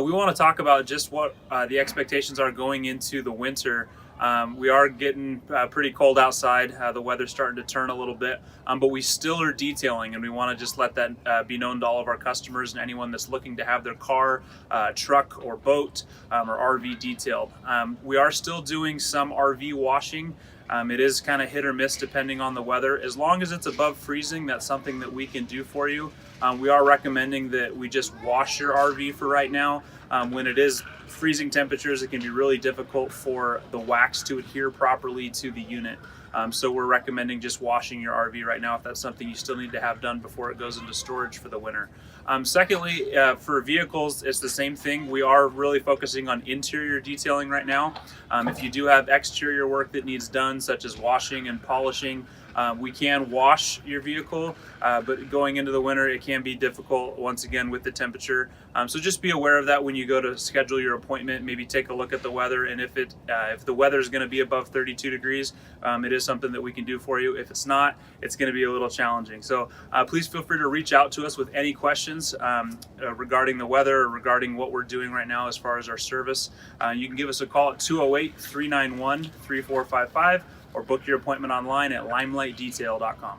We want to talk about just what the expectations are going into the winter. We are getting pretty cold outside. The weather's starting to turn a little bit, but we still are detailing, and we want to just let that be known to all of our customers and anyone that's looking to have their car, truck, or boat or RV detailed. We are still doing some RV washing. It is kind of hit or miss depending on the weather. As long as it's above freezing, that's something that we can do for you. We are recommending that we just wash your RV for right now. When it is freezing temperatures, it can be really difficult for the wax to adhere properly to the unit. So we're recommending just washing your RV right now if that's something you still need to have done before it goes into storage for the winter. Secondly, for vehicles, it's the same thing. We are really focusing on interior detailing right now. If you do have exterior work that needs done, such as washing and polishing, we can wash your vehicle, but going into the winter, it can be difficult once again with the temperature. So just be aware of that when you go to schedule your appointment. Maybe take a look at the weather, and if the weather is going to be above 32 degrees, it is something that we can do for you. If it's not, it's going to be a little challenging. So please feel free to reach out to us with any questions regarding the weather or regarding what we're doing right now as far as our service. You can give us a call at 208-391-3455 or book your appointment online at limelightdetail.com.